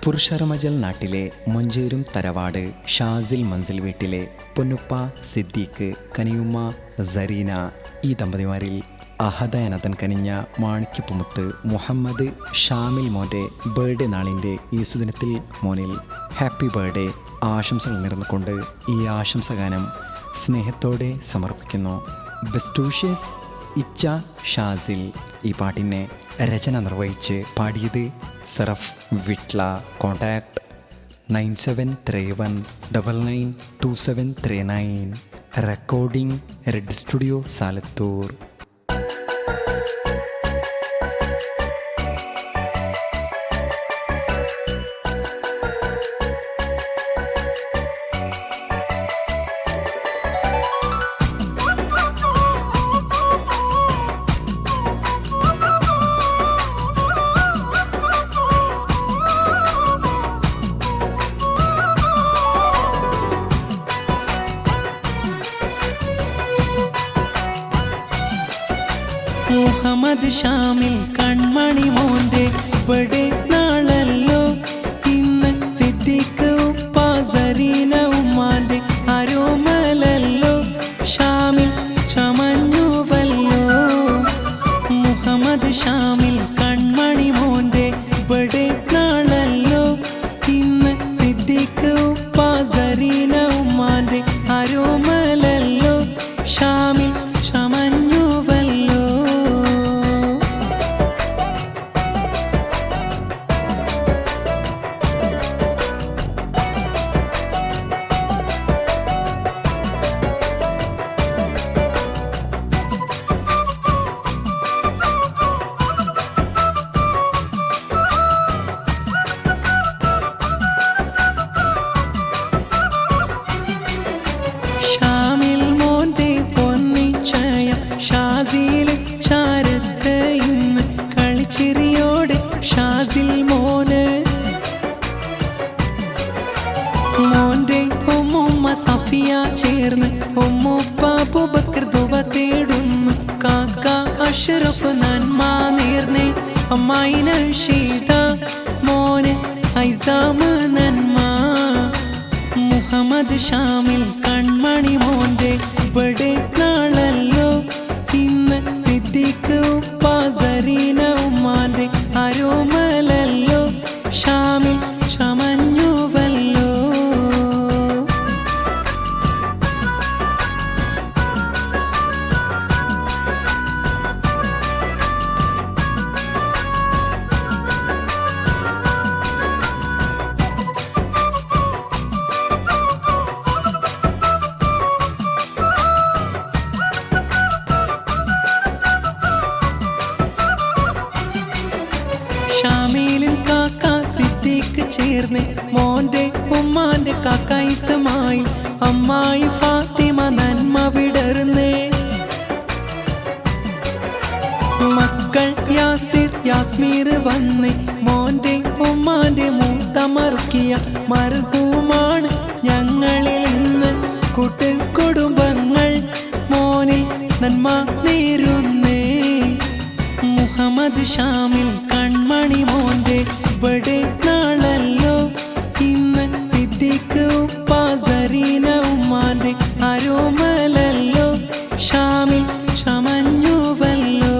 പുരുഷർമജൽ നാട്ടിലെ മൊഞ്ചേരും തറവാട് ഷാസിൽ മൻസിൽ വീട്ടിലെ പൊന്നുപ്പ സിദ്ദീഖ്, കനിയുമ്മ സരീന ഈ ദമ്പതിമാരിൽ അഹദ എനതൻ കനിഞ്ഞ മാണിക്യപ്പുമുത്ത് മുഹമ്മദ് ഷാമിൽ മോൻ്റെ ബർത്ത്ഡേ നാളിൻ്റെ ഈ സുദിനത്തിൽ മോനിൽ ഹാപ്പി ബർത്ത്ഡേ ആശംസകൾ നേർന്നുകൊണ്ട് ഈ ആശംസഗാനം സ്നേഹത്തോടെ സമർപ്പിക്കുന്നു. ബെസ്റ്റ് വിഷസ് ഇച്ച ഷാസിൽ. ഈ പാട്ടിനെ രചന നിർവഹിച്ച് പാടിയത് Saraf Vitla. Contact 9731992739. Recording red studio Salathur. Muhammad Shamil കൺമണി മോൻ്റെ ബർത്ത്ഡേ നാളല്ലോ ഇന്ന്. സിദ്ദീഖ് ഉപ്പ സരീന ഉമ്മാൻ്റെ അരോമലല്ലോ ഷാമിൽ ചമഞ്ഞുവല്ലോ. മുഹമ്മദ് ഷാമിൽ കൺമണി മോൻ്റെ ബർത്ത്ഡേ നാളല്ലോ ഇന്ന്. സിദ്ദീഖ് ഉപ്പ സരീന ഉമ്മാൻ്റെ അരോമലല്ലോ ഷാമിൽ ചമഞ്ഞുവല്ലോ. ഷാമിൽ മോൻ്റെ പൊന്നിച്ചയ ഷാസിൽ ചാരത്ത് ഇന്ന് കളിച്ചിരിയോട് ഷാസിൽ മോന്. മോൻ്റെ ഉമ്മുമ്മ സഫിയ ചേർന്ന് ഉമ്മുപ്പ അബൂബക്കർ ദുവ തേടുന്നു. കാക്ക അഷ്റഫ് നന്മ നേർന്നേ അമ്മായി നഷീദ മോന് ഐസാമ് നന്മ. മുഹമ്മദ് ഷാമിൽ കൺമണി മോൻ്റെ ബർത്ത്ഡേ നാളല്ലോ ഇന്ന്. സിദ്ദീഖ് ഉപ്പ സരീന ഉമ്മാൻ്റെ അരോമലല്ലോ ഷാമിൽ ചമഞ്ഞുവല്ലോ. ഷാമിലിൻ കാക്ക സിദ്ദീഖ് ചേർന്ന് മോൻ്റെ ഉമ്മാൻ്റെ കാക്ക ഇസ്മായിൽ അമ്മായി ഫാത്തിമ നന്മ വിടർന്നേ. മക്കൾ യാസിർ യാസ്മീർ വന്ന് മോൻ്റെ ഉമ്മാൻ്റെ മൂത്ത മറുക്കിയ മർഹൂമാണ് ഞങ്ങളിൽ ഇന്ന്. കൂട്ടുകുടുംബങ്ങൾ മോനിൽ നന്മ നേരുന്നേ. മുഹമ്മദ് ഷാമിൽ കൺമണി മോൻ്റെ ബർത്ത്ഡേ നാളല്ലോ ഇന്ന്. സിദ്ദീഖ് ഉപ്പ സരീന ഉമ്മാൻ്റെ അരോമലല്ലോ ഷാമിൽ ചമഞ്ഞുവല്ലോ.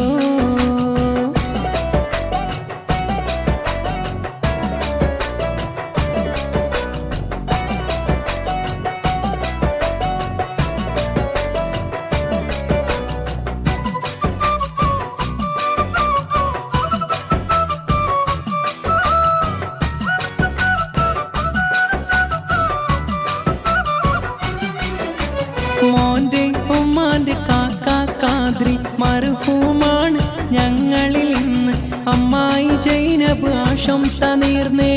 മോൻ്റെ ഉമ്മാൻ്റെ കാക്ക കാദ്രി മർഹൂമാണ് ഞങ്ങളിൽ ഇന്ന്. അമ്മായി ജൈനബ് ആശംസ നേർന്നേ.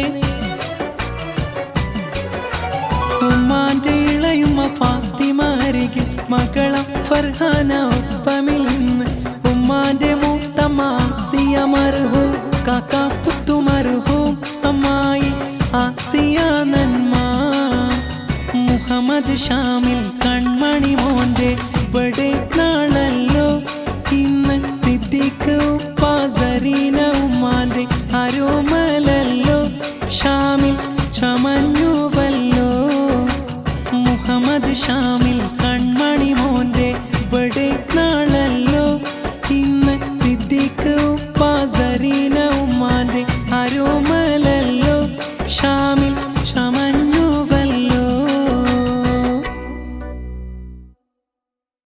ഉമ്മാൻ്റെ ഇളയുമ്മ ഫാത്തിമ അരികിൽ മകളം ഫർഹാന ഒപ്പമിൽ ഇന്ന്. ഉമ്മാൻ്റെ മൂത്തമ്മ ആസിയ മർഹൂം കാക്ക പുത്തു മർഹൂം അമ്മായി ആസിയ നന്മ. മുഹമ്മദ് ഷാമിൽ കൺമണി മോൻ്റെ ബർത്ത്ഡേ നാളല്ലോ ഇന്ന്. സിദ്ദീഖ് ഉപ്പ സരീന ഉമ്മാൻ്റെ അരോമലല്ലോ ഷാമിൽ മുഹമ്മദ് ഷാമിൽ കൺമണി മോന്റെ ബഡേ നാളല്ലോ ഇന്ന് സിദ്ദീഖ് ഉപ്പ സരീന ഉമ്മാന്റെ അരോമലല്ലോ ഷാമിൽ ഷമ